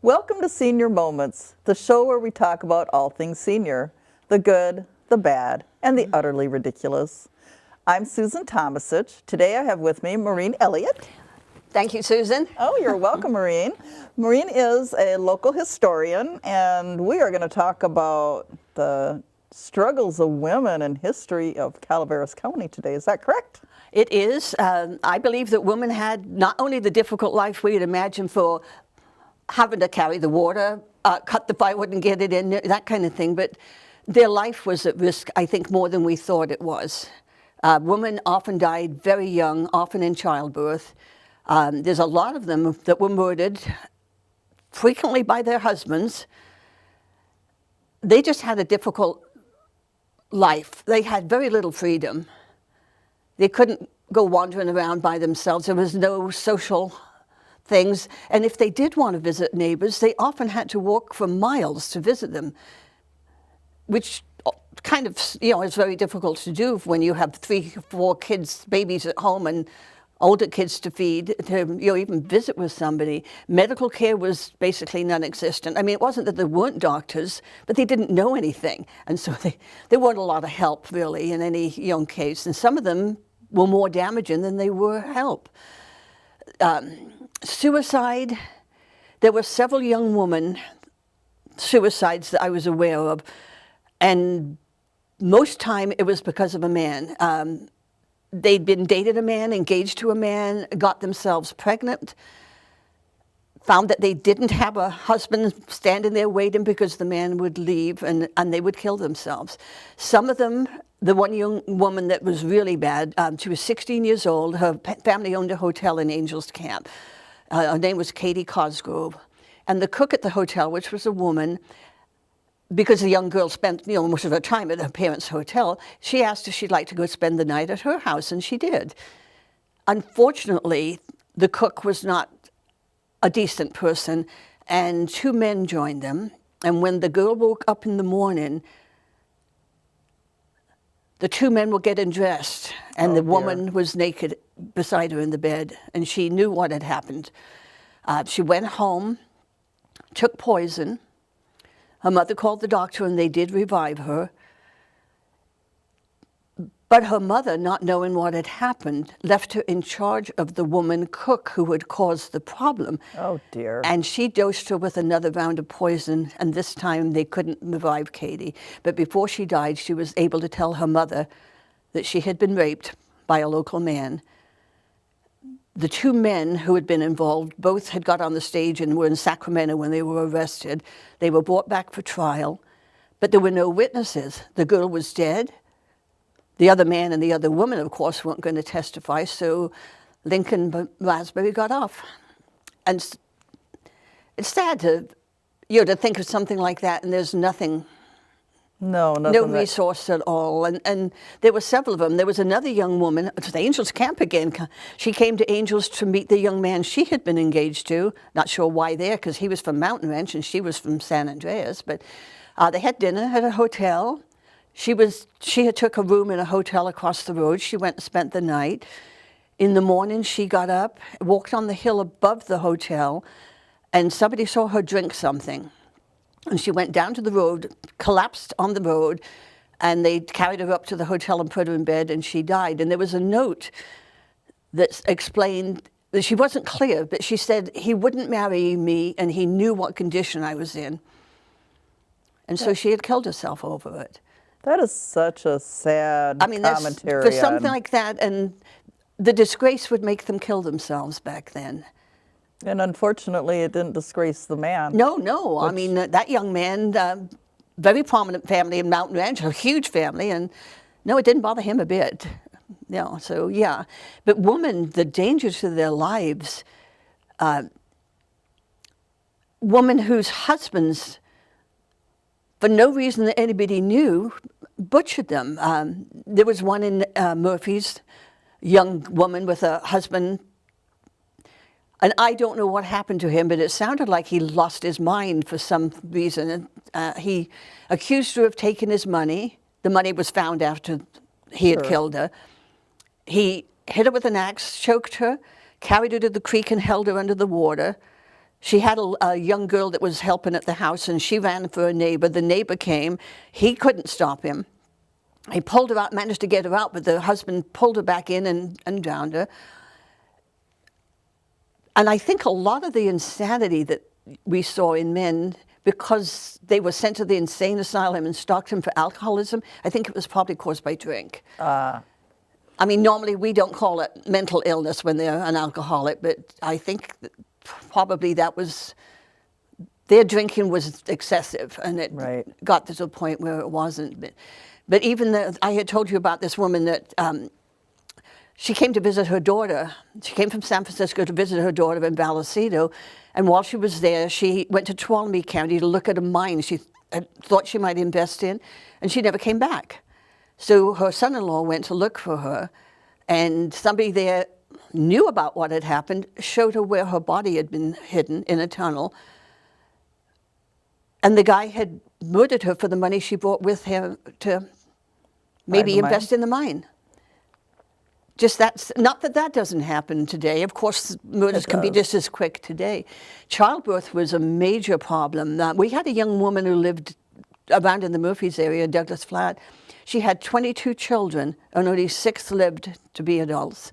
Welcome to Senior Moments, the show where we talk about all things senior, the good, the bad, and the utterly ridiculous. I'm Susan Tomasich. Today I have with me Maureen Elliott. Thank you, Susan. Oh, you're welcome, Maureen. Maureen is a local historian, and we are going to talk about the struggles of women in history of Calaveras County today. Is that correct? It is. I believe that women had not only the difficult life we'd imagine for having to carry the water, cut the firewood and get it in, that kind of thing, but their life was at risk, I think, more than we thought it was. Women often died very young, often in childbirth. There's a lot of them that were murdered, frequently by their husbands. They just had a difficult life. They had very little freedom. They couldn't go wandering around by themselves. There was no social things. And if they did want to visit neighbors, they often had to walk for miles to visit them, which kind of, is very difficult to do when you have 3 or 4 kids, babies at home and older kids to feed, to even visit with somebody. Medical care was basically non-existent. I mean, it wasn't that there weren't doctors, but they didn't know anything. And so there weren't a lot of help, really, in any young case. And some of them were more damaging than they were help. Suicide, there were several young women suicides that I was aware of, and most time it was because of a man. They'd been dated a man, engaged to a man, got themselves pregnant, found that they didn't have a husband standing there waiting because the man would leave, and they would kill themselves. Some of them, the one young woman that was really bad, she was 16 years old. Her family owned a hotel in Angels Camp. Her name was Katie Cosgrove. And the cook at the hotel, which was a woman, because the young girl spent most of her time at her parents' hotel, she asked if she'd like to go spend the night at her house, and she did. Unfortunately, the cook was not a decent person, and 2 men joined them. And when the girl woke up in the morning, the 2 men were getting dressed, and the woman was naked beside her in the bed, and she knew what had happened. She went home, took poison. Her mother called the doctor, and they did revive her. But her mother, not knowing what had happened, left her in charge of the woman cook who had caused the problem. Oh, dear. And she dosed her with another round of poison, and this time they couldn't revive Katie. But before she died, she was able to tell her mother that she had been raped by a local man. The 2 men who had been involved, both had got on the stage and were in Sacramento when they were arrested. They were brought back for trial, but there were no witnesses. The girl was dead. The other man and the other woman, of course, weren't going to testify, so Lincoln Raspberry got off. And it's sad to think of something like that, and there's nothing. No resource at all. And there were several of them. There was another young woman, it was Angels Camp again. She came to Angels to meet the young man she had been engaged to. Not sure why there, because he was from Mountain Ranch and she was from San Andreas. But they had dinner at a hotel. She had took a room in a hotel across the road. She went and spent the night. In the morning, she got up, walked on the hill above the hotel, and somebody saw her drink something. And she went down to the road, collapsed on the road, and they carried her up to the hotel and put her in bed, and she died. And there was a note that explained that she wasn't clear, but she said he wouldn't marry me, and he knew what condition I was in. And so she had killed herself over it. That is such a sad commentary. For something like that, and the disgrace would make them kill themselves back then. And unfortunately, it didn't disgrace the man. No. I mean, that young man, very prominent family in Mountain Ranch, a huge family, and no, it didn't bother him a bit. So yeah. But women, the danger to their lives, women whose husbands, for no reason that anybody knew, butchered them. There was one in Murphy's, young woman with a husband. And I don't know what happened to him, but it sounded like he lost his mind for some reason. He accused her of taking his money. The money was found after he had killed her. He hit her with an axe, choked her, carried her to the creek and held her under the water. She had a young girl that was helping at the house, and she ran for a neighbor. The neighbor came. He couldn't stop him. He pulled her out, managed to get her out, but the husband pulled her back in and drowned her. And I think a lot of the insanity that we saw in men, because they were sent to the insane asylum in Stockton for alcoholism, I think it was probably caused by drink. I mean, normally we don't call it mental illness when they're an alcoholic, but I think that probably that was, their drinking was excessive, and it got to the point where it wasn't. But even I had told you about this woman that she came to visit her daughter. She came from San Francisco to visit her daughter in Vallecito, and while she was there, she went to Tuolumne County to look at a mine she thought she might invest in, and she never came back. So her son-in-law went to look for her, and somebody there knew about what had happened, showed her where her body had been hidden in a tunnel, and the guy had murdered her for the money she brought with him to maybe invest in the mine. Just that's, not that that doesn't happen today. Of course, murders can be just as quick today. Childbirth was a major problem. We had a young woman who lived around in the Murphys area, Douglas Flat. She had 22 children, and only 6 lived to be adults.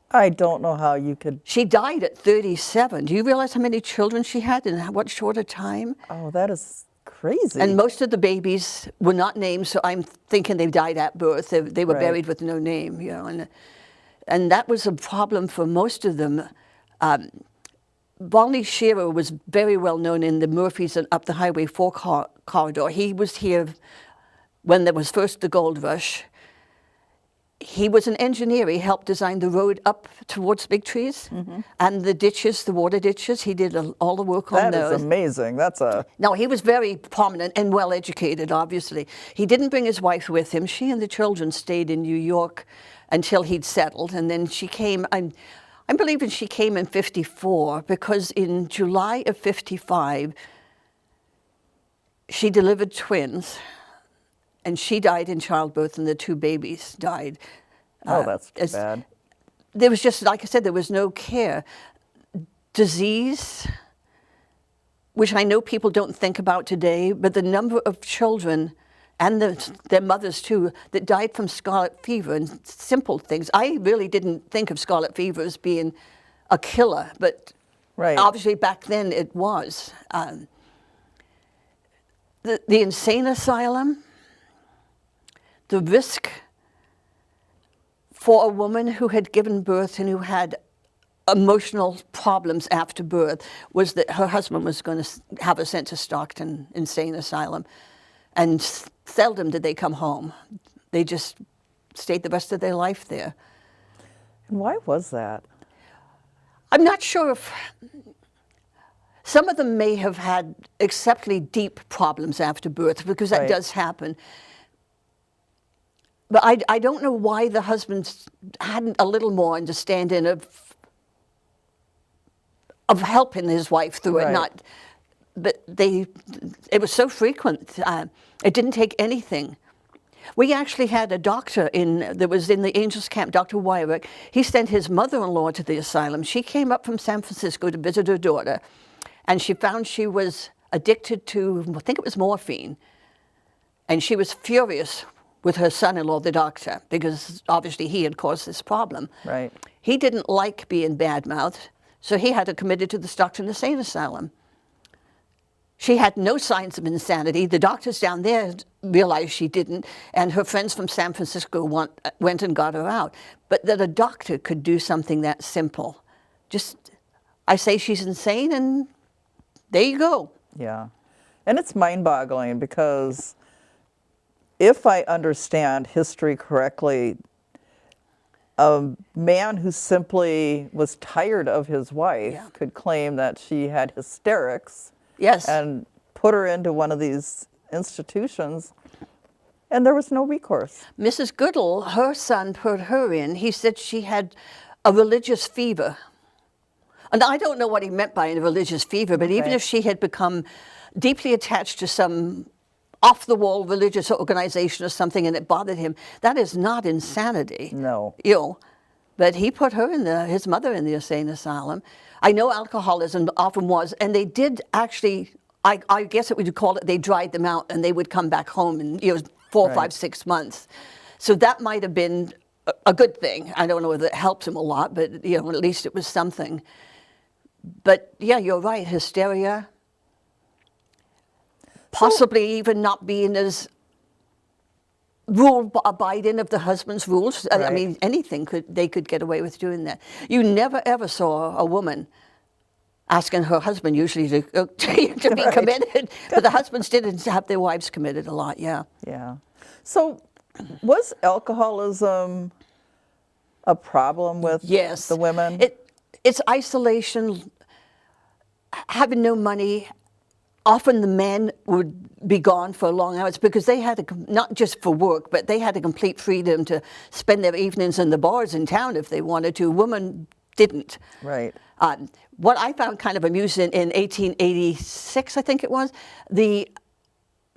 I don't know how you could... She died at 37. Do you realize how many children she had in what short a time? Oh, that is crazy. And most of the babies were not named, so I'm thinking they died at birth. They were buried with no name, you know. And that was a problem for most of them. Barney Shearer was very well known in the Murphys and up the Highway 4 corridor. He was here when there was first the gold rush. He was an engineer. He helped design the road up towards Big Trees and the ditches, the water ditches. He did all the work on those. That is amazing. That's a... No, he was very prominent and well educated, obviously. He didn't bring his wife with him. She and the children stayed in New York until he'd settled, and then she came. I'm believing she came in 54, because in July of 55, she delivered twins. And she died in childbirth, and the 2 babies died. Oh, that's too bad. There was just, like I said, there was no care. Disease, which I know people don't think about today, but the number of children, and their mothers too, that died from scarlet fever and simple things. I really didn't think of scarlet fever as being a killer, but obviously back then it was. The insane asylum, the risk for a woman who had given birth and who had emotional problems after birth was that her husband was going to have her sent to Stockton Insane Asylum. And seldom did they come home. They just stayed the rest of their life there. And why was that? I'm not sure if... Some of them may have had exceptionally deep problems after birth, because that does happen. But I don't know why the husband hadn't a little more understanding of helping his wife through it. But it was so frequent. It didn't take anything. We actually had a doctor that was in the Angels camp, Dr. Wyrick. He sent his mother-in-law to the asylum. She came up from San Francisco to visit her daughter, and she found she was addicted to, I think it was morphine, and she was furious with her son-in-law, the doctor, because obviously he had caused this problem. He didn't like being badmouthed, so he had her committed to the Stockton Insane Asylum. She had no signs of insanity. The doctors down there realized she didn't, and her friends from San Francisco went and got her out. But that a doctor could do something that simple. Just, I say she's insane, and there you go. Yeah. And it's mind-boggling, because if I understand history correctly, a man who simply was tired of his wife could claim that she had hysterics and put her into one of these institutions, and there was no recourse. Mrs. Goodall, her son put her in. He said she had a religious fever. And I don't know what he meant by a religious fever, but even if she had become deeply attached to some off-the-wall religious organization or something and it bothered him, that is not insanity. No. You know, but he put her in his mother in the insane asylum. I know alcoholism often was, and they did actually, I guess it would call it, they dried them out and they would come back home in 4, Right. 5, 6 months. So that might have been a good thing. I don't know whether it helped him a lot, but at least it was something. But yeah, you're right, hysteria, possibly even not being as rule-abiding of the husband's rules. I Right. mean, anything they could get away with doing that. You never ever saw a woman asking her husband usually to be Right. committed, but the husbands didn't have their wives committed a lot. Yeah. Yeah. So, was alcoholism a problem with Yes. the women? It's isolation, having no money. Often the men would be gone for long hours because they had not just for work, but they had a complete freedom to spend their evenings in the bars in town if they wanted to. Women didn't. Right. What I found kind of amusing in 1886, I think it was, the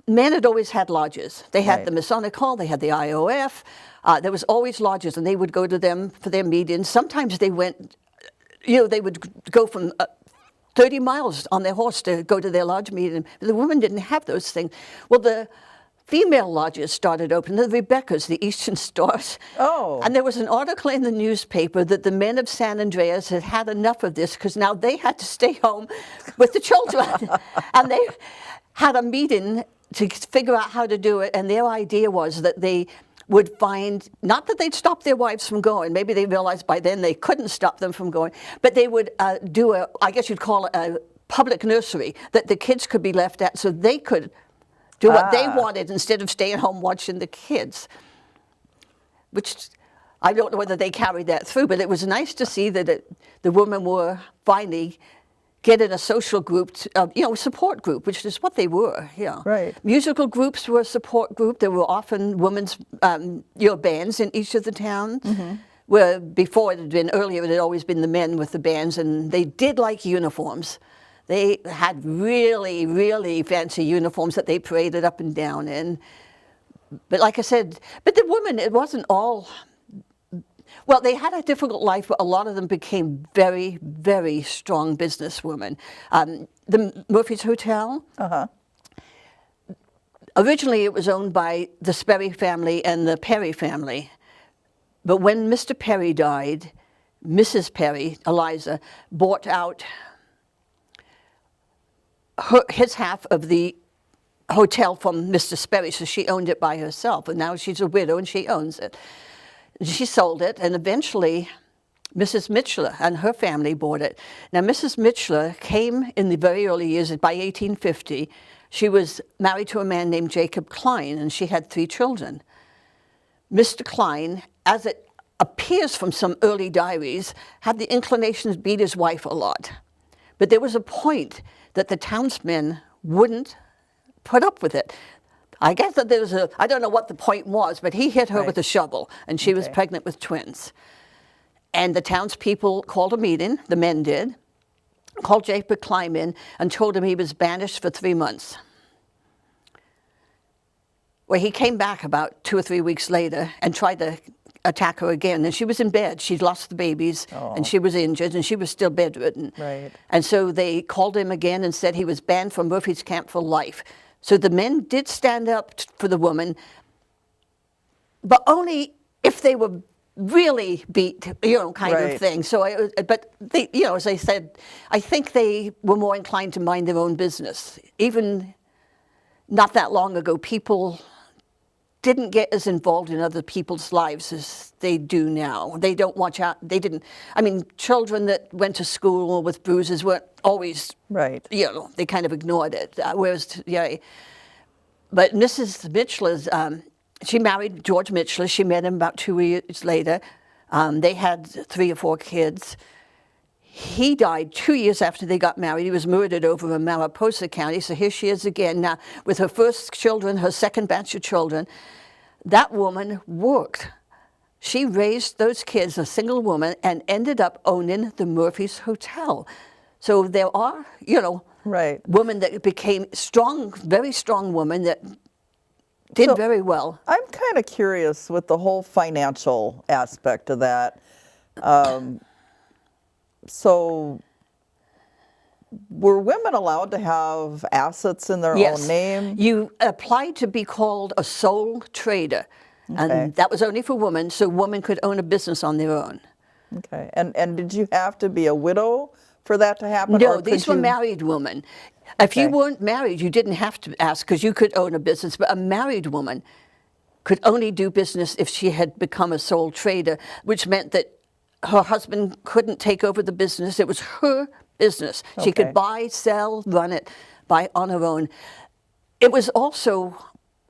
men had always had lodges. They had Right. the Masonic Hall, they had the IOF. There was always lodges, and they would go to them for their meetings. Sometimes they went, they would go from 30 miles on their horse to go to their lodge meeting. The women didn't have those things. Well, the female lodges started opening, the Rebeccas, the Eastern Stars. Oh. And there was an article in the newspaper that the men of San Andreas had had enough of this because now they had to stay home with the children. And they had a meeting to figure out how to do it. And their idea was that they would find, not that they'd stop their wives from going, maybe they realized by then they couldn't stop them from going, but they would do I guess you'd call it a public nursery that the kids could be left at so they could do what they wanted instead of staying home watching the kids. Which I don't know whether they carried that through, but it was nice to see that the women were finally getting a social group, support group, which is what they were. Yeah. Right. Musical groups were a support group. There were often women's, bands in each of the towns. Mm-hmm. Where before earlier, it had always been the men with the bands, and they did like uniforms. They had really, really fancy uniforms that they paraded up and down in. But like I said, but the women, it wasn't all. Well, they had a difficult life, but a lot of them became very, very strong businesswomen. The Murphy's Hotel, originally it was owned by the Sperry family and the Perry family. But when Mr. Perry died, Mrs. Perry, Eliza, bought out his half of the hotel from Mr. Sperry, so she owned it by herself. And now she's a widow and she owns it. She sold it, and eventually Mrs. Mitchell and her family bought it. Now, Mrs. Mitchell came in the very early years, by 1850. She was married to a man named Jacob Klein, and she had 3 children. Mr. Klein, as it appears from some early diaries, had the inclination to beat his wife a lot. But there was a point that the townsmen wouldn't put up with it. I guess that there was I don't know what the point was, but he hit her with a shovel, and she was pregnant with twins. And the townspeople called a meeting, the men did, called Jacob Klein in and told him he was banished for 3 months. Well, he came back about 2 or 3 weeks later and tried to attack her again. And she was in bed. She'd lost the babies, and she was injured, and she was still bedridden. Right. And so they called him again and said he was banned from Murphy's camp for life. So the men did stand up for the woman, but only if they were really beat, kind of thing. So, but they, as I said, I think they were more inclined to mind their own business. Even not that long ago, people didn't get as involved in other people's lives as they do now. They don't watch out. They didn't. I mean, children that went to school with bruises weren't always right. They kind of ignored it. Whereas, but Mrs. Mitchell is. She married George Mitchell. She met him about 2 years later. They had 3 or 4 kids. He died 2 years after they got married. He was murdered over in Mariposa County. So here she is again now with her first children, her second batch of children. That woman worked. She raised those kids, a single woman, and ended up owning the Murphy's Hotel. So there are, women that became strong, very strong women that did very well. I'm kind of curious with the whole financial aspect of that. So were women allowed to have assets in their Yes. own name? You applied to be called a sole trader, Okay. and that was only for women, so women could own a business on their own. Okay. And did you have to be a widow for that to happen? No, or these could were you... married women. If you Okay. weren't married, you didn't have to ask because you could own a business, but a married woman could only do business if she had become a sole trader, which meant that her husband couldn't take over the business. It was her business. She Okay. could buy, sell, run it on her own. It was also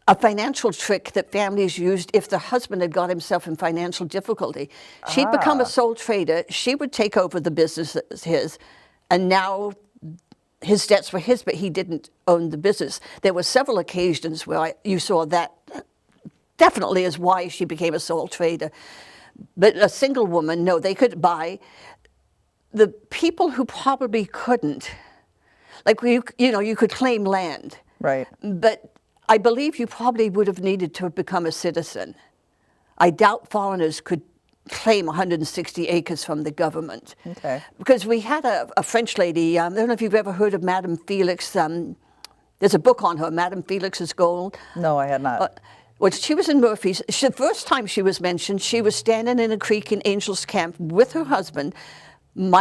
a financial trick that families used if the husband had got himself in financial difficulty. She'd become a sole trader. She would take over the business that was his, and now his debts were his, but he didn't own the business. There were several occasions where you saw that definitely is why she became a sole trader. But a single woman, no, they could buy. The people who probably couldn't, like you know, you could claim land. Right. But I believe you probably would have needed to have become a citizen. I doubt foreigners could claim 160 acres from the government. Okay. Because we had a French lady, I don't know if you've ever heard of Madame Felix. There's a book on her, Madame Felix's Gold. No, I had not. Well, she was in Murphy's. The first time she was mentioned, she was standing in a creek in Angel's Camp with her husband,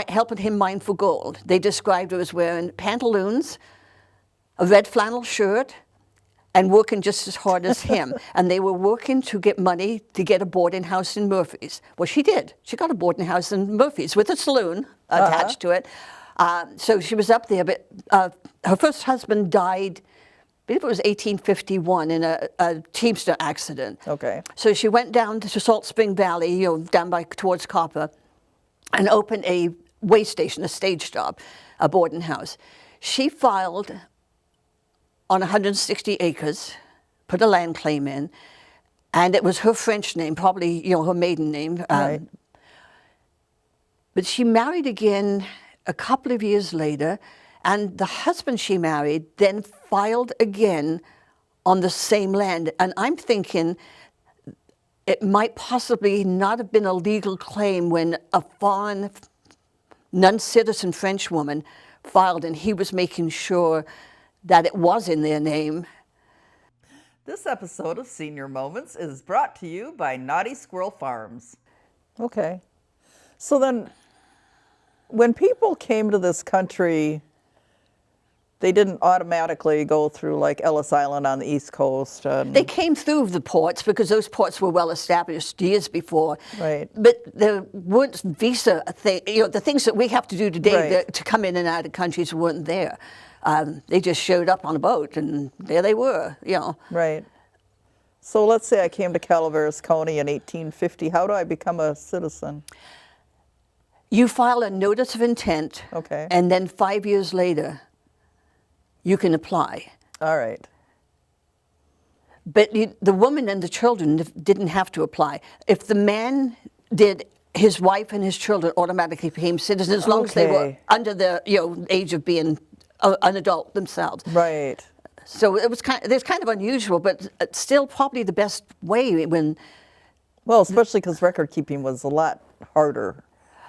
helping him mine for gold. They described her as wearing pantaloons, a red flannel shirt, and working just as hard as him. And they were working to get money to get a boarding house in Murphy's. Well, she did. She got a boarding house in Murphy's with a saloon attached to it. So she was up there, but her first husband died, I believe it was 1851, in a teamster accident. Okay. So she went down to Salt Spring Valley, you know, down by towards Copper, and opened a way station, a stage stop, a boarding house. She filed on 160 acres, put a land claim in, and it was her French name, probably, you know, her maiden name. Right. But she married again a couple of years later, and the husband she married then filed again on the same land. And I'm thinking it might possibly not have been a legal claim when a foreign, non-citizen French woman filed, and he was making sure that it was in their name. This episode of Senior Moments is brought to you by Naughty Squirrel Farms. Okay. So then, when people came to this country, they didn't automatically go through like Ellis Island on the East Coast. And... They came through the ports because those ports were well established years before. Right. But there weren't visa thing, you know, the things that we have to do today Right. to come in and out of countries weren't there. They just showed up on a boat and there they were, you know. Right. So let's say I came to Calaveras County in 1850. How do I become a citizen? You file a notice of intent, Okay. and then 5 years later, you can apply. All right. But the woman and the children didn't have to apply. If the man did, his wife and his children automatically became citizens as long as they were Okay. under the age of being an adult themselves. Right. So it was it's kind of unusual, but it's still probably the best way when. Well, especially because record keeping was a lot harder.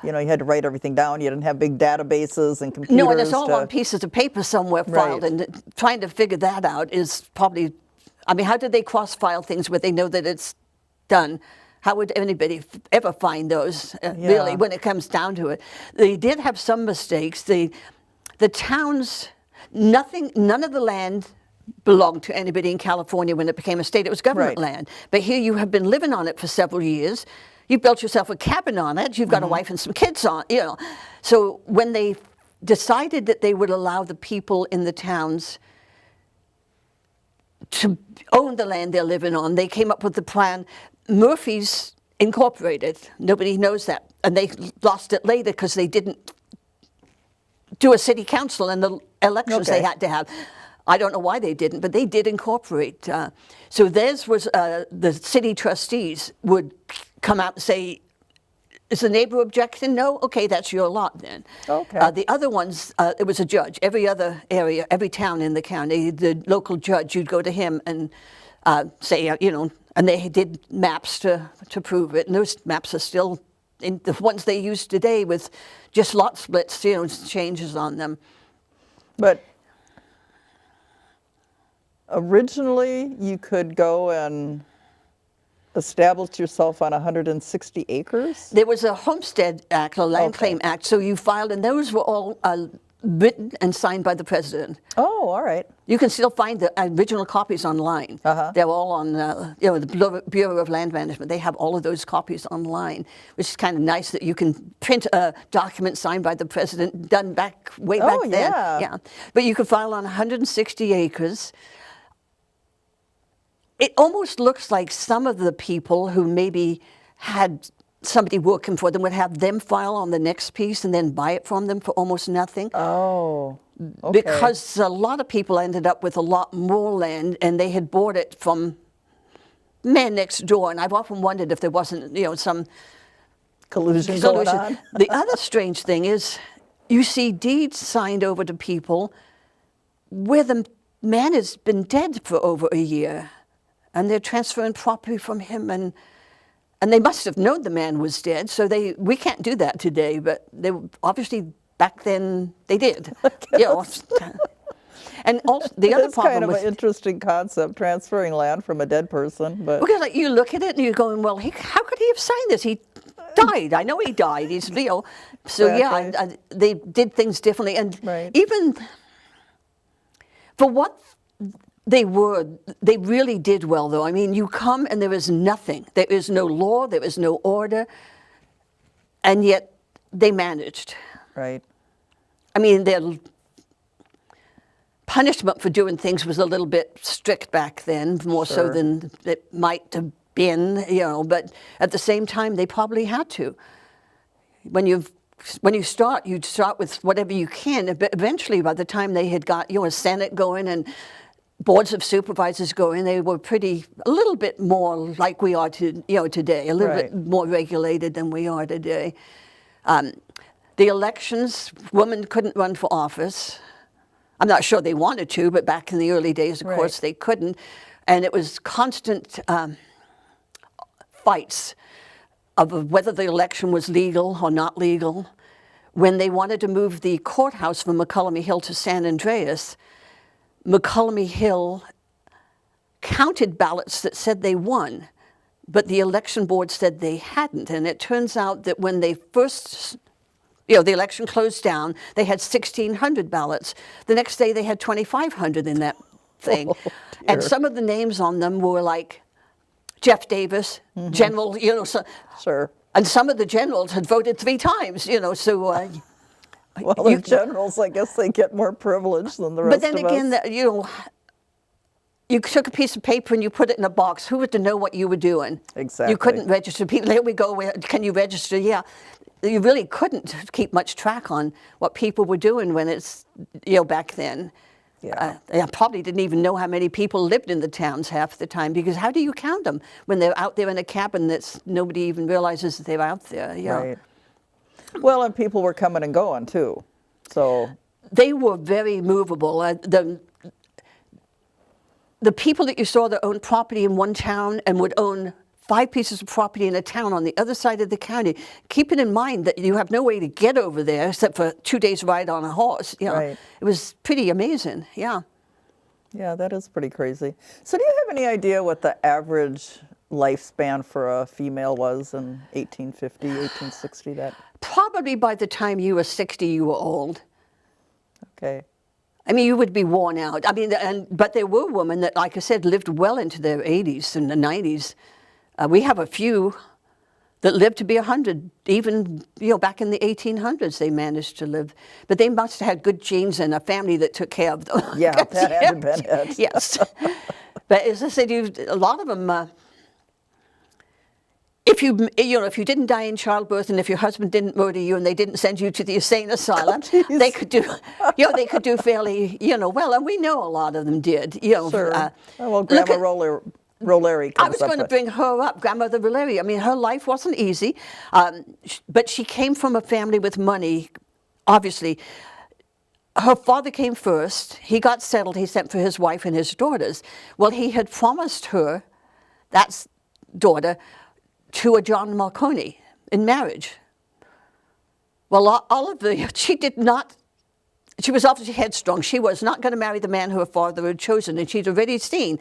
You know, you had to write everything down. You didn't have big databases and computers. No, and it's all on pieces of paper somewhere filed, Right. and trying to figure that out is probably. I mean, how did they cross-file things where they know that it's done? How would anybody ever find those, really, when it comes down to it? They did have some mistakes. The towns, none of the land belonged to anybody in California when it became a state. It was government Right. land. But here you have been living on it for several years. You've built yourself a cabin on it. You've got a wife and some kids on, you know. So when they decided that they would allow the people in the towns to own the land they're living on, they came up with the plan. Murphy's Incorporated. Nobody knows that. And they lost it later because they didn't do a city council and the elections they had to have. I don't know why they didn't, but they did incorporate. So theirs was the city trustees would come out and say, is the neighbor objecting? No? Okay, that's your lot then. Okay. The other ones, it was a judge. Every other area, every town in the county, the local judge, you'd go to him and say, you know, and they did maps to prove it. And those maps are still in the ones they use today with just lot splits, you know, changes on them. But originally, you could go and establish yourself on 160 acres? There was a Homestead Act, a Land Okay. Claim Act, so you filed, and those were all written and signed by the president. Oh, all right. You can still find the original copies online. Uh-huh. They're all on, the Bureau of Land Management. They have all of those copies online, which is kind of nice that you can print a document signed by the president, done way back Oh, then. yeah. Yeah, but you could file on 160 acres. It almost looks like some of the people who maybe had somebody working for them would have them file on the next piece and then buy it from them for almost nothing. Oh, okay. Because a lot of people ended up with a lot more land and they had bought it from man next door. And I've often wondered if there wasn't, some Collusion going solution. on. The other strange thing is you see deeds signed over to people where the man has been dead for over a year. And they're transferring property from him, and they must have known the man was dead. So we can't do that today, but they obviously back then they did. And also the other It's problem kind of with an interesting concept, transferring land from a dead person. But because you look at it and you're going, well, how could he have signed this? He died. I know he died. He's Leo. So Exactly. they did things differently, and Right. even for what they really did well, though. I mean, you come and there is nothing. There is no law, there is no order, and yet they managed. right. I mean, their punishment for doing things was a little bit strict back then, more so Sure. than it might have been, but at the same time, they probably had to. When you start, you start with whatever you can, but eventually by the time they had got, a Senate going and boards of supervisors going, they were a little bit more like we are today, a little Right. bit more regulated than we are today. The elections, women couldn't run for office. I'm not sure they wanted to, but back in the early days, of Right. course, they couldn't. And it was constant fights of whether the election was legal or not legal. When they wanted to move the courthouse from McCullomy Hill to San Andreas, McCullomy Hill counted ballots that said they won, but the election board said they hadn't. And it turns out that when they first, the election closed down, they had 1,600 ballots. The next day they had 2,500 in that thing. Oh, And dear. some of the names on them were like Jeff Davis, General, Sure. and some of the generals had voted 3 times, so... Well, the generals, I guess they get more privilege than the rest But then of again, us. you took a piece of paper and you put it in a box. Who was to know what you were doing? Exactly. You couldn't register people. Here we go. Can you register? Yeah. You really couldn't keep much track on what people were doing when it's, back then. Yeah. I probably didn't even know how many people lived in the towns half the time, because how do you count them when they're out there in a cabin that's nobody even realizes that they're out there? Yeah. Right. Well, and people were coming and going too. So They were very movable. The people that you saw that owned property in one town and would own 5 pieces of property in a town on the other side of the county, keeping in mind that you have no way to get over there except for 2 days' ride on a horse. Right. It was pretty amazing. Yeah. yeah, that is pretty crazy. So do you have any idea what the average lifespan for a female was in 1850, 1860? That Probably by the time you were 60, you were old. okay. I mean, you would be worn out. I mean, but there were women that, like I said, lived well into their 80s and the 90s. We have a few that lived to be 100. Even, back in the 1800s, they managed to live. But they must have had good genes and a family that took care of them. Yeah, that had to have been it. Yes. But as I said, a lot of them, if you didn't die in childbirth, and if your husband didn't murder you, and they didn't send you to the insane asylum, jeez. they could do, they could do fairly, well. And we know a lot of them did. Sure. Well, look Grandma at- Roleri I comes was up going to with- bring her up, Grandmother Valeria. I mean, her life wasn't easy, but she came from a family with money, obviously. Her father came first. He got settled. He sent for his wife and his daughters. Well, he had promised her, that's daughter, to a John Marconi in marriage. Well, she did not she was obviously headstrong. She was not going to marry the man her father had chosen, and she'd already seen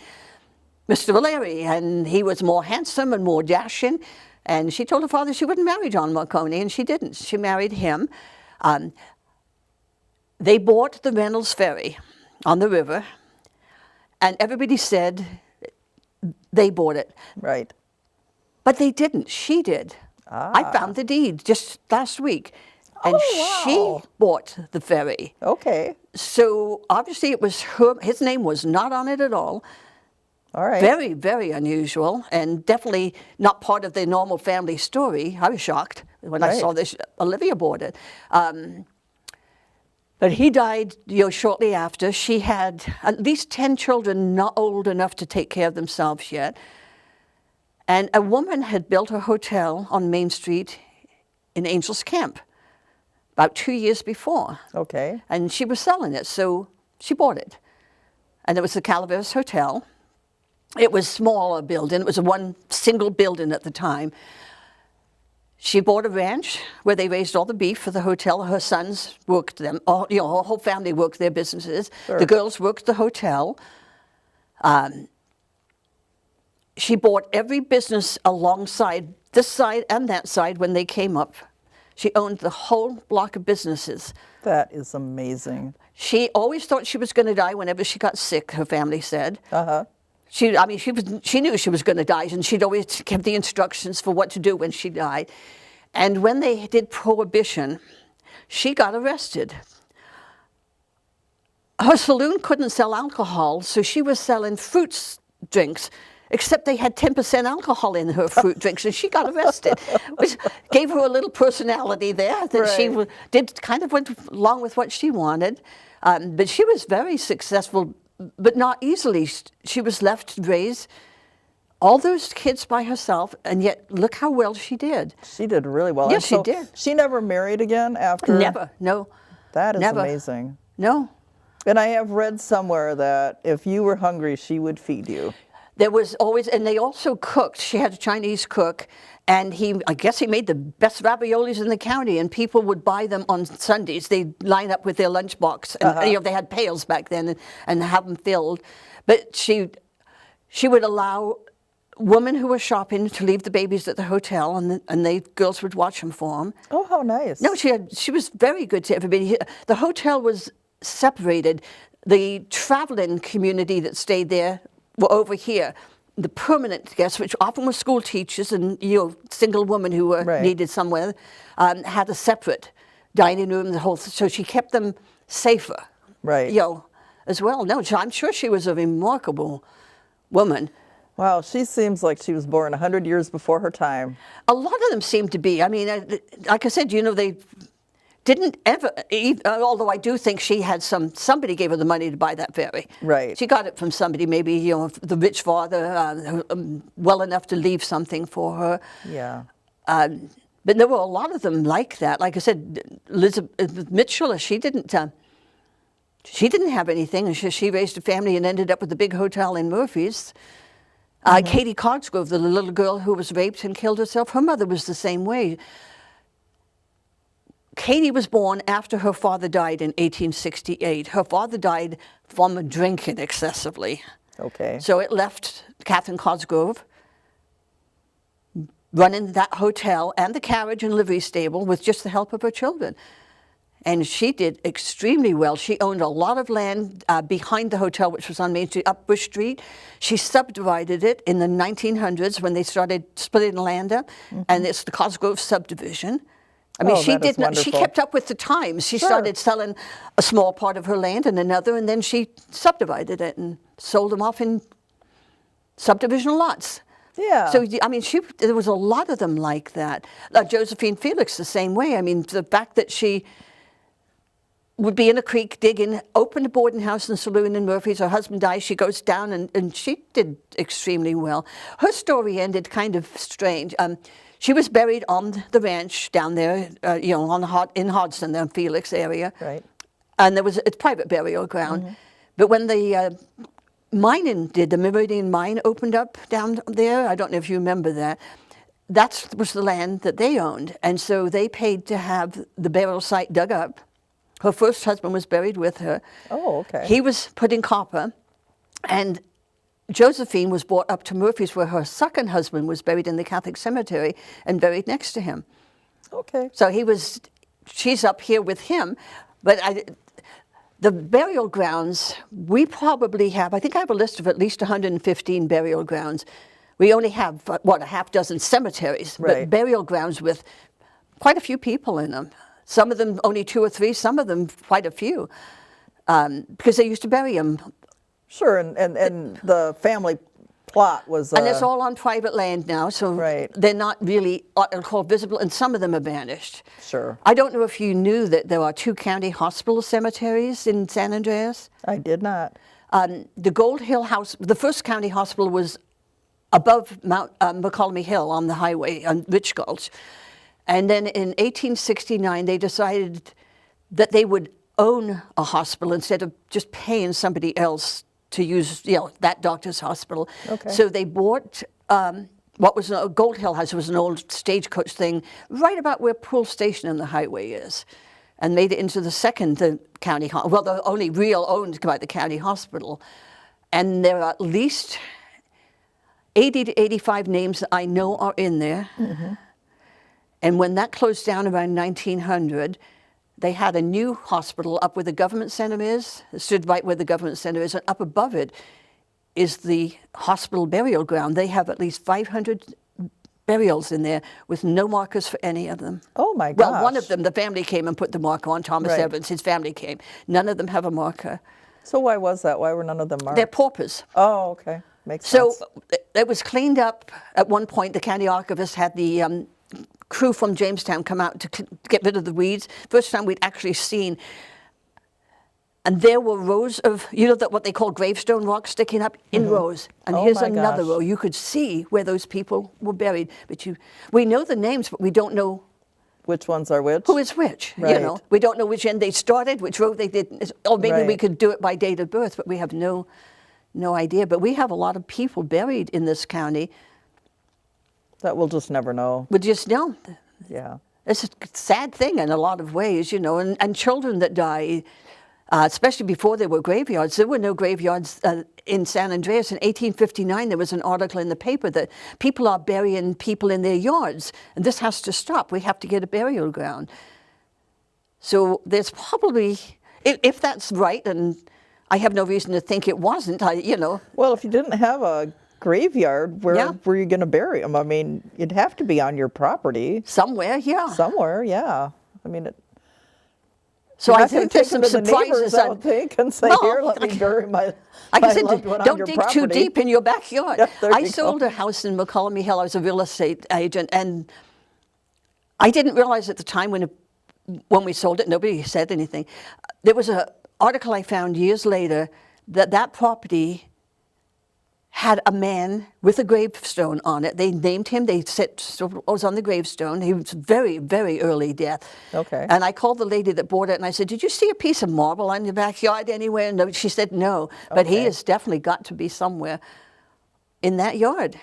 Mr. Valeri, and he was more handsome and more dashing. And she told her father she wouldn't marry John Marconi, and she didn't. She married him. They bought the Reynolds Ferry on the river, and everybody said they bought it. Right. But they didn't. She did. I found the deed just last week. And she bought the ferry. Okay. So obviously it was her, his name was not on it at all. All right. Very, very unusual, and definitely not part of the normal family story. I was shocked when I saw this. Olivia bought it. But he died, shortly after. She had at least 10 children not old enough to take care of themselves yet. And a woman had built a hotel on Main Street in Angels Camp about 2 years before. Okay. And she was selling it, so she bought it. And it was the Calaveras Hotel. It was a smaller building. It was a one single building at the time. She bought a ranch where they raised all the beef for the hotel. Her sons worked them. All, her whole family worked their businesses. Sure. The girls worked the hotel. She bought every business alongside this side and that side when they came up. She owned the whole block of businesses. That is amazing. She always thought she was going to die whenever she got sick, her family said. Uh-huh. She knew she was going to die, and she'd always kept the instructions for what to do when she died. And when they did Prohibition, she got arrested. Her saloon couldn't sell alcohol, so she was selling fruit drinks, except they had 10% alcohol in her fruit drinks, and she got arrested, which gave her a little personality there that she did kind of went along with what she wanted. But she was very successful, but not easily. She was left to raise all those kids by herself, and yet look how well she did. She did really well. Yes, she did. She never married again after? Never, no. That is never. Amazing. No. And I have read somewhere that if you were hungry, she would feed you. There was always, and they also cooked. She had a Chinese cook, and I guess he made the best raviolis in the county, and people would buy them on Sundays. They'd line up with their lunchbox, and they had pails back then, and have them filled. But she would allow women who were shopping to leave the babies at the hotel, and the girls would watch them for them. Oh, how nice. No, she was very good to everybody. The hotel was separated. The traveling community that stayed there were over here. The permanent guests, which often were school teachers and single women who were needed somewhere, had a separate dining room. So she kept them safer. Right. As well. No, I'm sure she was a remarkable woman. Wow, she seems like she was born 100 years before her time. A lot of them seem to be. I mean, like I said, they didn't ever, although I do think she had somebody gave her the money to buy that ferry. Right. She got it from somebody, maybe, the rich father, well enough to leave something for her. Yeah. But there were a lot of them like that. Like I said, Elizabeth Mitchell, she didn't have anything. She raised a family and ended up with a big hotel in Murphy's. Katie Cogsgrove, the little girl who was raped and killed herself, her mother was the same way. Katie was born after her father died in 1868. Her father died from drinking excessively. Okay. So it left Catherine Cosgrove running that hotel and the carriage and livery stable with just the help of her children. And she did extremely well. She owned a lot of land behind the hotel, which was on Main Street, up Bush Street. She subdivided it in the 1900s when they started splitting land up, and it's the Cosgrove subdivision. I mean, she kept up with the times. She started selling a small part of her land and another, and then she subdivided it and sold them off in subdivision lots. Yeah. So, I mean, there was a lot of them like that. Josephine Felix, the same way. I mean, the fact that she would be in a creek digging, opened a boarding house and saloon in Murphy's. Her husband dies. She goes down, and she did extremely well. Her story ended kind of strange. She was buried on the ranch down there, in Hodgson, the Felix area. Right. And it's private burial ground. Mm-hmm. But when the the Meridian mine opened up down there, I don't know if you remember that, was the land that they owned. And so they paid to have the burial site dug up. Her first husband was buried with her. Oh, okay. He was put in copper, and Josephine was brought up to Murphy's, where her second husband was buried in the Catholic cemetery and buried next to him. Okay. So she's up here with him, but the burial grounds, we probably have, I think I have a list of at least 115 burial grounds. We only have, what, a half dozen cemeteries, Right. but burial grounds with quite a few people in them. Some of them only 2 or 3, some of them quite a few, because they used to bury them. Sure, and the family plot was... And it's all on private land now, so Right. they're not really what are called visible, and some of them are vanished. Sure. I don't know if you knew that there are 2 county hospital cemeteries in San Andreas. I did not. The Gold Hill House, the first county hospital was above Mount McColmy Hill on the highway on Rich Gulch. And then in 1869, they decided that they would own a hospital instead of just paying somebody else to use, that doctor's hospital. Okay. So they bought what was a Gold Hill House. It was an old stagecoach thing right about where Poole Station on the highway is, and made it into the second county, well, the only real owned by the county hospital. And there are at least 80 to 85 names that I know are in there. Mm-hmm. And when that closed down around 1900, they had a new hospital up where the government center is. It stood right where the government center is, and up above it is the hospital burial ground. They have at least 500 burials in there with no markers for any of them. Oh my gosh. Well, one of them, the family came and put the marker on, Thomas Right. Evans, his family came. None of them have a marker. So why was that? Why were none of them marked? They're paupers. Oh, okay. Makes So sense. it was cleaned up at one point. The county archivist had the crew from Jamestown come out to get rid of the weeds. First time we'd actually seen. And there were rows of, what they call gravestone rocks sticking up in rows. And Oh here's my another gosh. row. You could see where those people were buried. But we know the names, but we don't know Which ones are which? who is which. Right. We don't know which end they started, which row they did. Or maybe we Right. could do it by date of birth, but we have no idea. But we have a lot of people buried in this county. That we'll just never know. We just know. Yeah. It's a sad thing in a lot of ways, and children that die, especially before there were graveyards. There were no graveyards in San Andreas. In 1859, there was an article in the paper that people are burying people in their yards, and this has to stop. We have to get a burial ground. So there's probably, if that's right, and I have no reason to think it wasn't, Well, if you didn't have a graveyard, where Yeah. were you going to bury them? I mean, you'd have to be on your property somewhere, yeah. somewhere. Yeah. I mean, So you're I not gonna think there's take some them to the neighbors, surprises. I don't think, and say, Well, here, let me bury my Like I said, loved one on don't your dig too property. deep in your backyard. Yeah, there I you sold go. a house in McColmy Hill. I was a real estate agent, and I didn't realize at the time when we sold it, nobody said anything. There was an article I found years later that property had a man with a gravestone on it. They named him. They said so it was on the gravestone. He was very, very early death. Okay. And I called the lady that bought it, and I said, "Did you see a piece of marble on your backyard anywhere?" And she said, "No." But he Okay. has definitely got to be somewhere in that yard.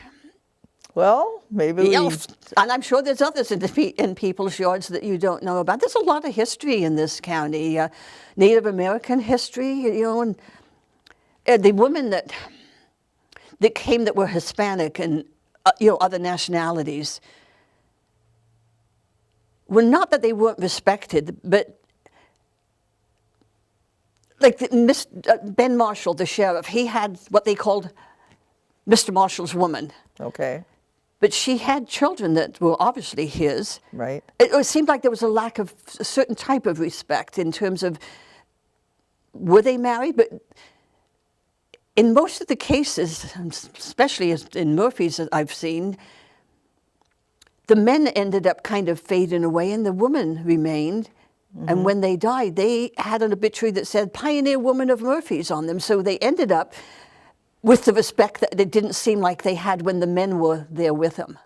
Well, maybe Yeah, we... and I'm sure there's others in people's yards that you don't know about. There's a lot of history in this county, Native American history, and the women that came that were Hispanic and other nationalities were not that they weren't respected, but like Ben Marshall, the sheriff, he had what they called Mr. Marshall's woman. Okay. But she had children that were obviously his. Right. It seemed like there was a lack of a certain type of respect in terms of, were they married? But in most of the cases, especially in Murphy's that I've seen, the men ended up kind of fading away and the women remained. Mm-hmm. And when they died, they had an obituary that said Pioneer Woman of Murphy's on them. So they ended up with the respect that it didn't seem like they had when the men were there with them.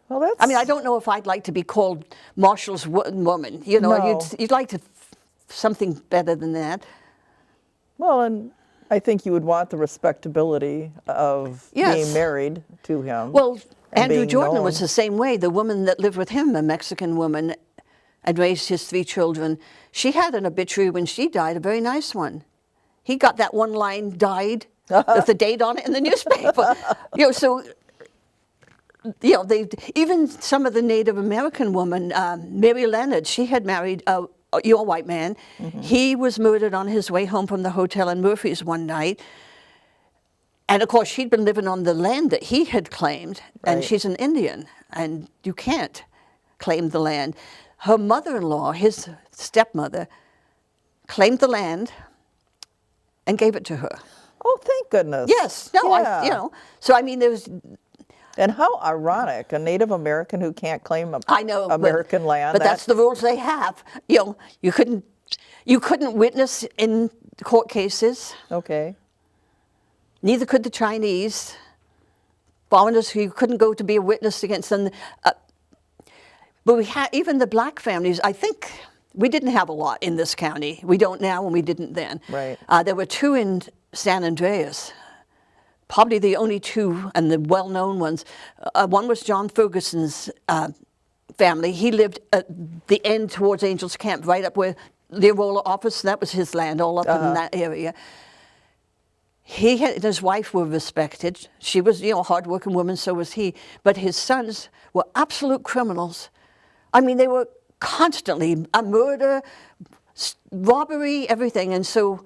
Well, that's... I mean, I don't know if I'd like to be called Marshall's woman. No. You'd like to something better than that. Well, and I think you would want the respectability of Yes. being married to him. Well, and Andrew being Jordan known. was the same way. The woman that lived with him, a Mexican woman, and raised his 3 children. She had an obituary when she died, a very nice one. He got that one line, died, with the date on it in the newspaper. So, even some of the Native American women, Mary Leonard, she had married a white man. He was murdered on his way home from the hotel in Murphy's one night. And of course, she'd been living on the land that he had claimed, and she's an Indian, and you can't claim the land. Her mother-in-law, his stepmother, claimed the land and gave it to her. Oh, thank goodness. Yes. No, Yeah. So, I mean, there's... And how ironic, a Native American who can't claim I know, American land. But that's the rules they have. You couldn't witness in court cases. Okay. Neither could the Chinese. Foreigners, you couldn't go to be a witness against them. But we had, even the black families, I think we didn't have a lot in this county. We don't now, and we didn't then. Right. There were 2 in San Andreas, probably the only 2 and the well-known ones. One was John Ferguson's family. He lived at the end towards Angels Camp, right up where the Aurora office, that was his land, all up in that area. He and his wife were respected. She was, a hard-working woman, so was he. But his sons were absolute criminals. I mean, they were constantly a murder, robbery, everything. And so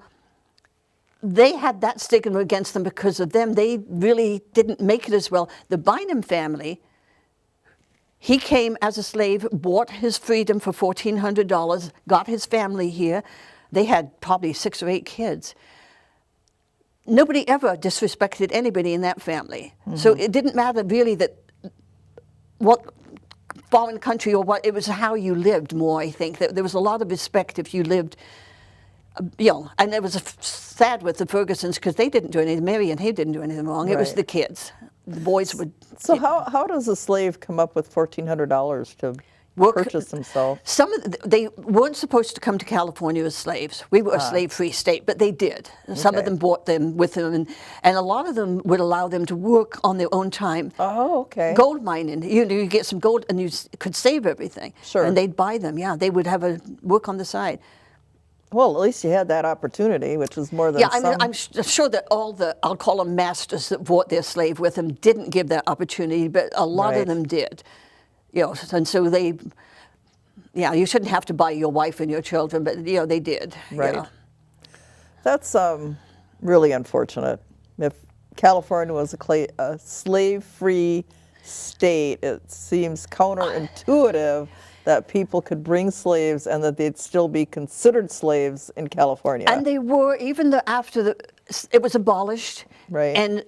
they had that stigma against them because of them. They really didn't make it as well. The Bynum family, he came as a slave, bought his freedom for $1,400, got his family here. They had probably 6 or 8 kids. Nobody ever disrespected anybody in that family. So it didn't matter really what foreign country or what, it was how you lived more, I think. There was a lot of respect if you lived, and it was sad with the Fergusons because they didn't do anything. Mary and he didn't do anything wrong. It was the kids. The boys would... So how does a slave come up with $1,400 to purchase himself? They weren't supposed to come to California as slaves. We were a slave-free state, but they did. Some of them brought them with them, and a lot of them would allow them to work on their own time. Oh, okay. Gold mining. You get some gold, and you could save everything. Sure. And they'd buy them. Yeah, they would have a work on the side. Well, at least you had that opportunity, which is more than some. Yeah, I'm sure that all the, I'll call them masters that brought their slave with them, didn't give that opportunity, but a lot of them did. And so you shouldn't have to buy your wife and your children, but they did. Right. That's really unfortunate. If California was a slave-free state, it seems counterintuitive that people could bring slaves and that they'd still be considered slaves in California. And they were, even after it was abolished. Right.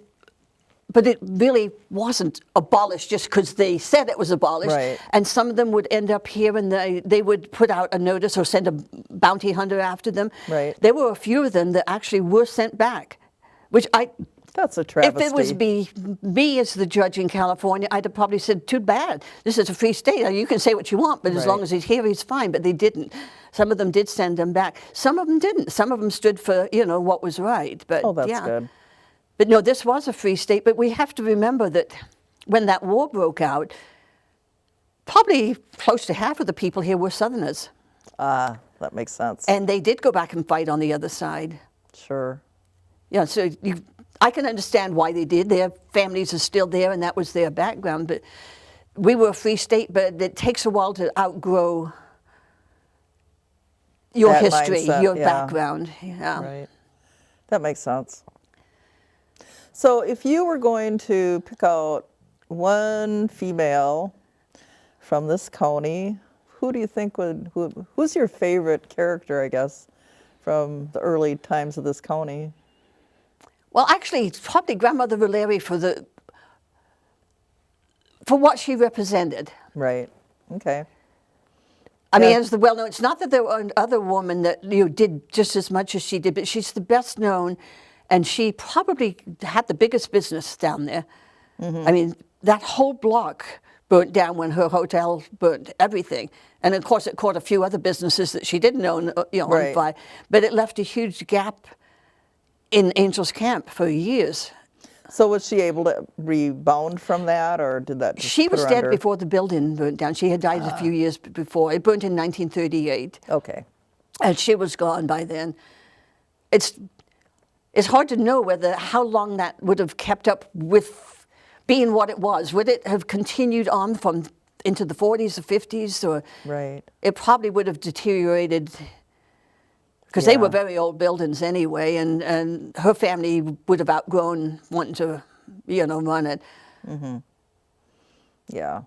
But it really wasn't abolished just because they said it was abolished. Right. And some of them would end up here, and they would put out a notice or send a bounty hunter after them. Right. There were a few of them that actually were sent back, which That's a travesty. If it was me as the judge in California, I'd have probably said, too bad. This is a free state. You can say what you want, but as long as he's here, he's fine. But they didn't. Some of them did send them back. Some of them didn't. Some of them stood for, what was right. But, that's good. But no, this was a free state. But we have to remember that when that war broke out, probably close to half of the people here were Southerners. That makes sense. And they did go back and fight on the other side. Sure. Yeah, so I can understand why they did. Their families are still there, and that was their background. But we were a free state, but it takes a while to outgrow your history, your background. Yeah. Right. That makes sense. So if you were going to pick out one female from this county, who do you think who's your favorite character, I guess, from the early times of this county? Well, actually, it's probably Grandmother Valeri for what she represented. Right. Okay. I mean, as the well-known, it's not that there weren't other women that did just as much as she did, but she's the best known, and she probably had the biggest business down there. Mm-hmm. I mean, that whole block burnt down when her hotel burnt, everything. And of course, it caught a few other businesses that she didn't own, on fire. But it left a huge gap in Angels Camp for years. So was she able to rebound from that, or did that just She put was her dead under? before the building burnt down. She had died a few years before. It burnt in 1938, Okay. and she was gone by then. It's hard to know how long that would have kept up with being what it was. Would it have continued on from into the 40s or 50s, or Right. it probably would have deteriorated because they Yeah. were very old buildings anyway, and her family would have outgrown wanting to, run it. Yeah.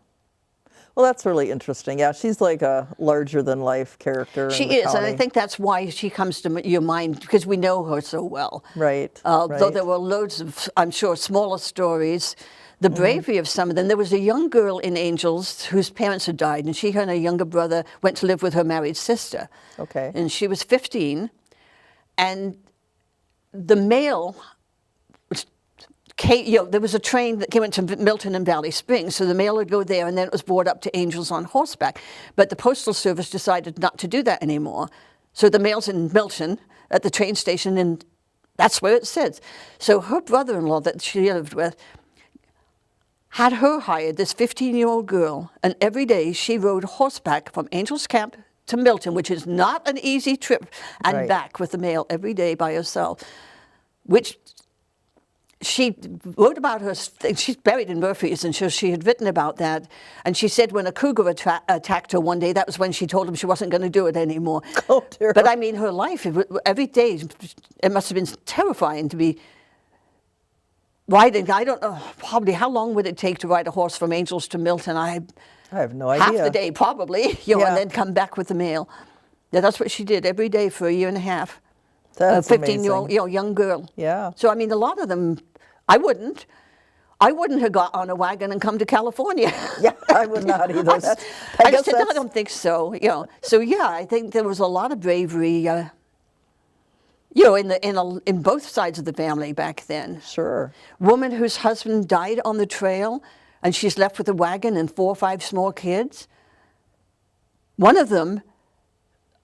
Well, that's really interesting. Yeah, she's like a larger-than-life character in She the is, and I county. think that's why she comes to your mind, because we know her so well. Right, Though right. there were loads of, I'm sure, smaller stories. The bravery of some of them. There was a young girl in Angels whose parents had died, and she and her younger brother went to live with her married sister. Okay. And she was 15, and the mail there was a train that came into Milton and Valley Springs, so the mail would go there, and then it was brought up to Angels on horseback. But the Postal Service decided not to do that anymore. So the mail's in Milton at the train station, and that's where it sits. So her brother-in-law that she lived with had her hired, this 15-year-old girl, and every day she rode horseback from Angels Camp to Milton, which is not an easy trip, and Right. back with the mail every day by herself, which she wrote about her. She's buried in Murphy's, and so she had written about that. And she said when a cougar attacked her one day, that was when she told him she wasn't going to do it anymore. Oh, dear. But I mean, her life, every day, it must have been terrifying to be riding. I don't know, probably how long would it take to ride a horse from Angels to Milton? I have no idea. Half the day, probably, Yeah. and then come back with the mail. Yeah, that's what she did every day for a year and a half. That's a 15-year-old, amazing. young girl. Yeah. So I mean, a lot of them, I wouldn't have got on a wagon and come to California. Yeah, I would not either. I guess said, no, I that's- don't think so. So yeah, I think there was a lot of bravery. In both sides of the family back then. Sure. Woman whose husband died on the trail, and she's left with a wagon and 4 or 5 small kids. One of them,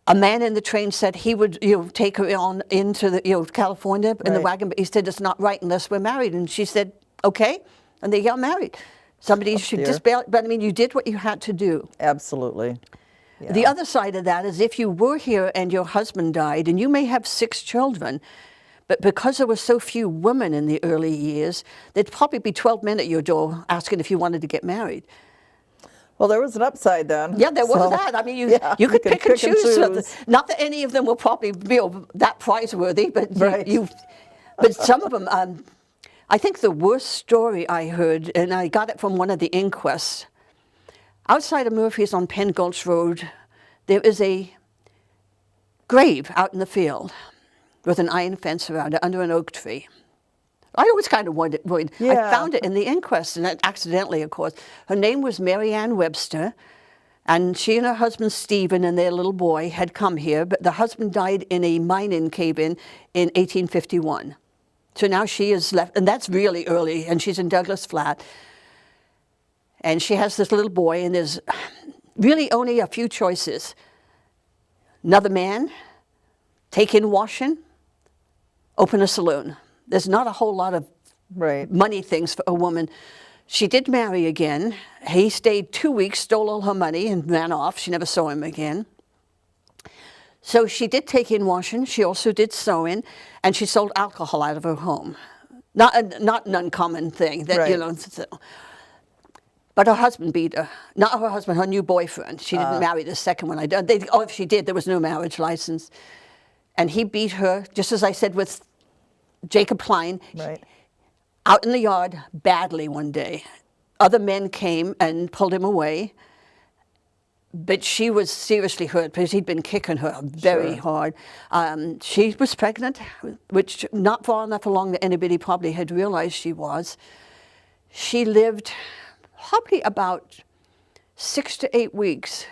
a man in the train said he would, take her on into the, California in the Right. wagon, but he said it's not right unless we're married. And she said, okay, and they got married. Somebody should dear. just bail, but I mean, you did what you had to do. Absolutely. Yeah. The other side of that is if you were here and your husband died, and you may have 6 children, but because there were so few women in the early years, there'd probably be 12 men at your door asking if you wanted to get married. Well, there was an upside then. Yeah, there was So, that. I mean, you could could pick and choose. choose. Not that any of them were probably that prize-worthy, but Right. but some of them. I think the worst story I heard, and I got it from one of the inquests, outside of Murphy's on Penn Gulch Road, there is a grave out in the field with an iron fence around it under an oak tree. I always kind of wondered. I Yeah. found it in the inquest, and accidentally, of course. Her name was Mary Ann Webster, and she and her husband Stephen and their little boy had come here, but the husband died in a mine-in cave-in in 1851. So now she is left, and that's really early, and she's in Douglas Flat. And she has this little boy, and there's really only a few choices. Another man, take in washing, open a saloon. There's not a whole lot of Right. money things for a woman. She did marry again. He stayed 2 weeks, stole all her money, and ran off. She never saw him again. So she did take in washing. She also did sewing, and she sold alcohol out of her home. Not an uncommon thing that Right. So. But her husband beat her. Not her husband, her new boyfriend. She didn't marry the second one. If she did, there was no marriage license. And he beat her, just as I said with Jacob Klein, Right. out in the yard badly one day. Other men came and pulled him away. But she was seriously hurt because he'd been kicking her very hard. She was pregnant, which not far enough along that anybody probably had realized she was. She lived probably about 6 to 8 weeks.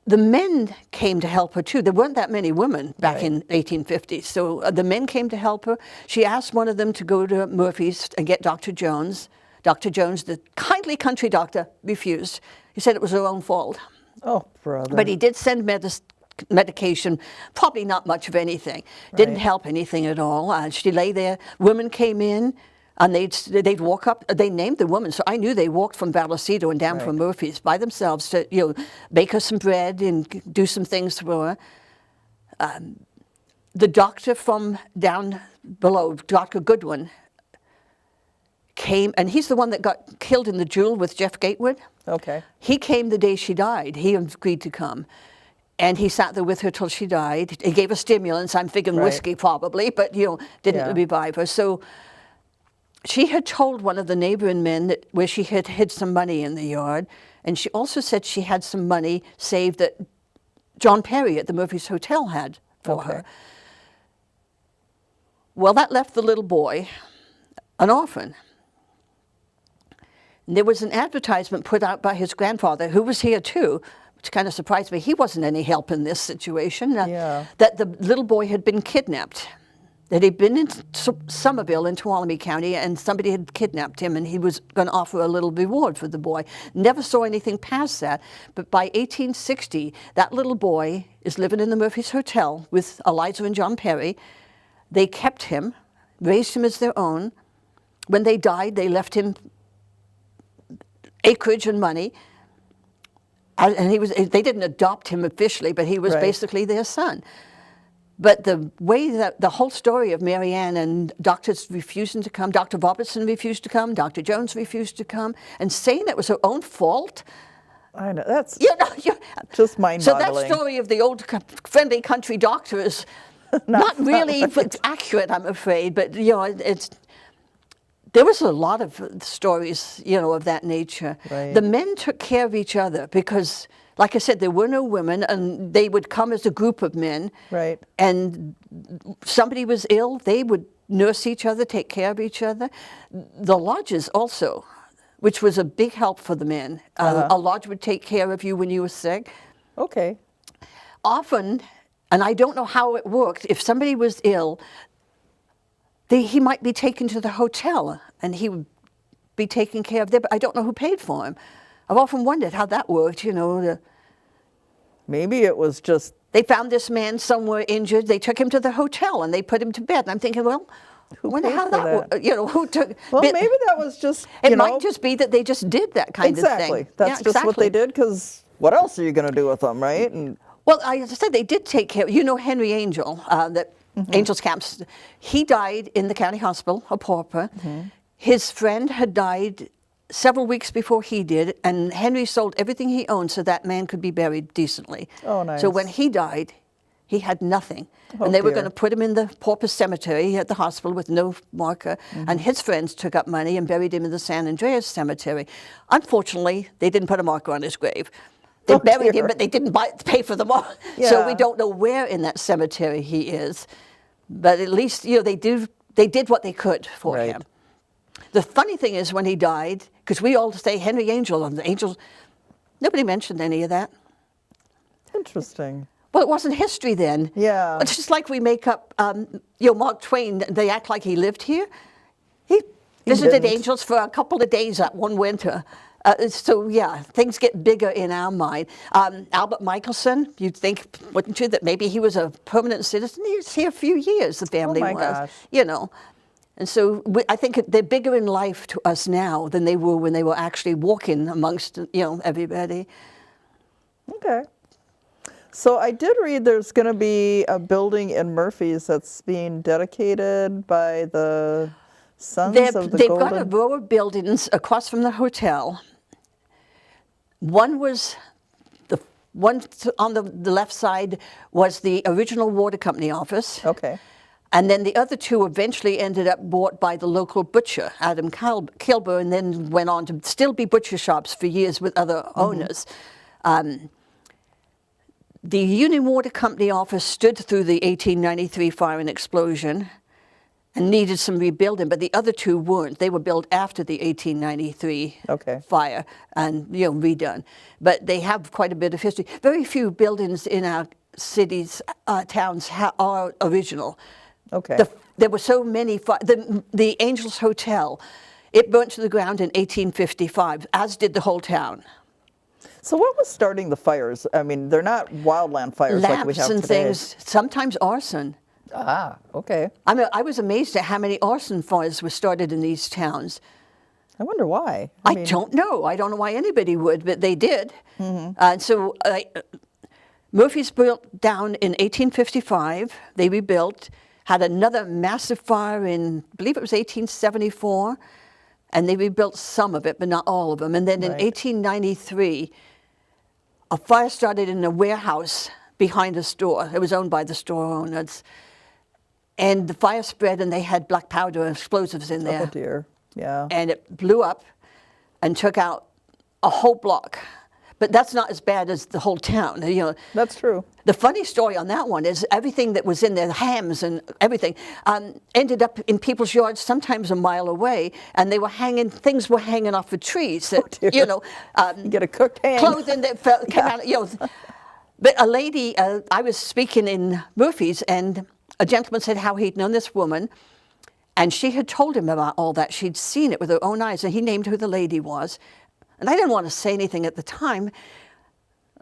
The men came to help her too. There weren't that many women back in 1850, so the men came to help her. She asked one of them to go to Murphy's and get Dr. Jones. Dr. Jones, the kindly country doctor, refused. He said it was her own fault. Oh, brother. But he did send medication, probably not much of anything. Didn't Right. help anything at all. She lay there. Women came in, and they'd walk up. They named the woman, so I knew they walked from Vallecito and down from Right. Murphy's by themselves to make her some bread and do some things for her. The doctor from down below, Dr. Goodwin, came, and he's the one that got killed in the duel with Jeff Gatewood. Okay. He came the day she died. He agreed to come. And he sat there with her till she died. He gave her stimulants, I'm thinking Right. whiskey probably, but didn't Yeah. revive her. So she had told one of the neighboring men that where she had hid some money in the yard. And she also said she had some money saved that John Perry at the Murphy's Hotel had for Okay. her. Well, that left the little boy an orphan. And there was an advertisement put out by his grandfather, who was here too, which kind of surprised me. He wasn't any help in this situation. Yeah. That the little boy had been kidnapped. That he'd been in Somerville in Tuolumne County, and somebody had kidnapped him, and he was going to offer a little reward for the boy. Never saw anything past that. But by 1860, that little boy is living in the Murphy's Hotel with Eliza and John Perry. They kept him, raised him as their own. When they died, they left him acreage and money. And they didn't adopt him officially, but he was Right. basically their son. But the way that the whole story of Mary Ann and doctors refusing to come, Dr. Robertson refused to come, Dr. Jones refused to come, and saying that was her own fault. I know. That's just So mind-boggling. that story of the old friendly country doctor is not really accurate, I'm afraid. But there was a lot of stories, of that nature. Right. The men took care of each other because, like I said, there were no women, and they would come as a group of men. Right. And somebody was ill, they would nurse each other, take care of each other. The lodges also, which was a big help for the men. A lodge would take care of you when you were sick. Okay. Often, and I don't know how it worked, if somebody was ill, he might be taken to the hotel and he would be taken care of there, but I don't know who paid for him. I've often wondered how that worked, Maybe it was just They found this man somewhere injured. They took him to the hotel and they put him to bed. And I'm thinking, well, I wonder paid how for that that? worked. Who took... well, maybe that was just It might just be that they just did that kind of thing. exactly. That's Yeah, just what they exactly. did. Because what else are you going to do with them, right? And Well, I said they did take care. Henry Angel, that Angel's Camps, he died in the county hospital, a pauper. His friend had died several weeks before he did, and Henry sold everything he owned so that man could be buried decently. Oh, nice. So when he died, he had nothing. Oh, And they were dear. going to put him in the pauper cemetery at the hospital with no marker. And his friends took up money and buried him in the San Andreas cemetery. Unfortunately, they didn't put a marker on his grave. They Oh, buried dear. him, but they didn't pay for the marker. Yeah. So we don't know where in that cemetery he is. But at least, they did what they could for Right. him. The funny thing is when he died, because we all say Henry Angel and the Angels, nobody mentioned any of that. interesting. Well, it wasn't history then. Yeah. It's just like we make up, Mark Twain, they act like he lived here. He visited didn't. Angels for a couple of days that one winter. So, yeah, things get bigger in our mind. Albert Michelson, you'd think, wouldn't you, that maybe he was a permanent citizen? He was here a few years, the family my was. gosh. And so I think they're bigger in life to us now than they were when they were actually walking amongst, everybody. Okay. So I did read there's going to be a building in Murphy's that's being dedicated by the Sons of the They've Golden... got a row of buildings across from the hotel. One was, the one on the left side was the original water company office. Okay. And then the other two eventually ended up bought by the local butcher, Adam Kilburn, and then went on to still be butcher shops for years with other owners. The Union Water Company office stood through the 1893 fire and explosion and needed some rebuilding, but the other two weren't. They were built after the 1893 Okay. fire and redone. But they have quite a bit of history. Very few buildings in our cities, towns are original. Okay. There were so many. The Angels Hotel, it burnt to the ground in 1855, as did the whole town. So what was starting the fires? I mean, they're not wildland fires like we Lamps have and today. things, sometimes arson. Ah, okay. I mean, I was amazed at how many arson fires were started in these towns. I wonder why. I don't know. I don't know why anybody would, but they did. Murphy's built down in 1855. They rebuilt, had another massive fire in, I believe it was 1874, and they rebuilt some of it, but not all of them. And then in 1893, a fire started in a warehouse behind a store. It was owned by the store owners. And the fire spread, and they had black powder and explosives in there. Oh, dear. Yeah. And it blew up and took out a whole block. But that's not as bad as the whole town. You know, That's true. the funny story on that one is everything that was in there, hams and everything, ended up in people's yards, sometimes a mile away, and they were hanging. Things were hanging off of trees. That, you know, You get a cooked ham. clothing that came out. You know, but a lady, I was speaking in Murphy's, and a gentleman said how he'd known this woman, and she had told him about all that. She'd seen it with her own eyes, and he named who the lady was. And I didn't want to say anything at the time.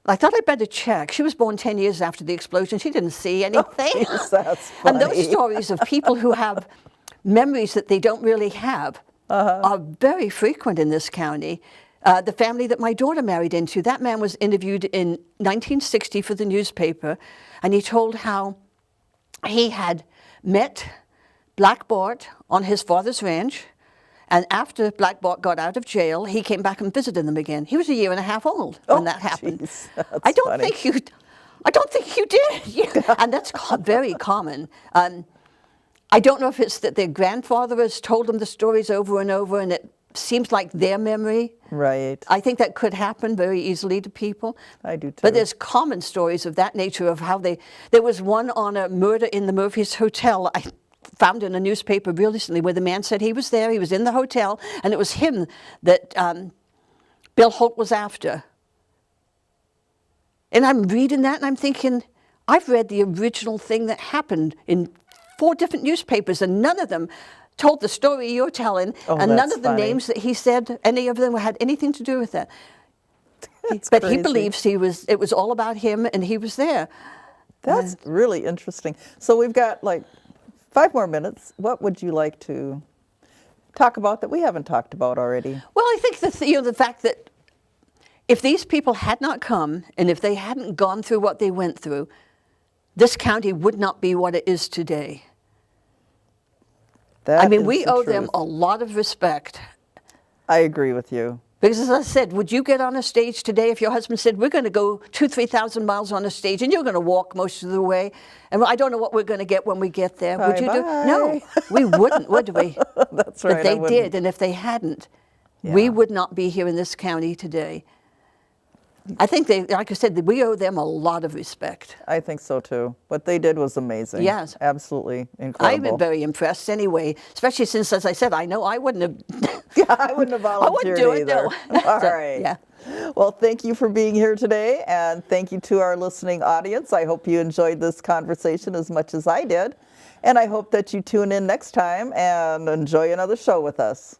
I thought I'd better check. She was born 10 years after the explosion. She didn't see anything. Jeez, that's And those funny. stories of people who have memories that they don't really have are very frequent in this county. The family that my daughter married into, that man was interviewed in 1960 for the newspaper, and he told how he had met Black Bart on his father's ranch, and after Black Bart got out of jail, he came back and visited them again. He was a year and a half old when that happened. Geez, that's I don't funny. think you did. Yeah. And that's very common. I don't know if it's that their grandfather has told them the stories over and over, and it seems like their memory. Right. I think that could happen very easily to people. I do too. But there's common stories of that nature of how there was one on a murder in the Murphy's Hotel. I found in a newspaper recently where the man said he was there, he was in the hotel, and it was him that Bill Holt was after. And I'm reading that and I'm thinking, I've read the original thing that happened in 4 different newspapers, and none of them told the story you're telling, Oh, and none that's of the funny. names that he said, any of them had anything to do with that. That's But he crazy. believes it was all about him, and he was there. That's really interesting. So we've got like 5 more minutes. What would you like to talk about that we haven't talked about already? Well, I think the fact that if these people had not come, and if they hadn't gone through what they went through, this county would not be what it is today. That I mean, is we the owe them truth. a lot of respect. I agree with you. Because as I said, would you get on a stage today if your husband said, we're going to go 3,000 miles on a stage, and you're going to walk most of the way, and I don't know what we're going to get when we get there. Would you do? Bye-bye. No, we wouldn't, would we? That's right. But they I wouldn't. did, and if they hadn't, we Yeah. would not be here in this county today. I think like I said, we owe them a lot of respect. I think so too. What they did was amazing. Yes. Absolutely I've incredible. been very impressed anyway, especially since, as I said, I know I wouldn't have. Yeah, I wouldn't have I wouldn't volunteered do it, either. no. All So, right. yeah. Well, thank you for being here today, and thank you to our listening audience. I hope you enjoyed this conversation as much as I did, and I hope that you tune in next time and enjoy another show with us.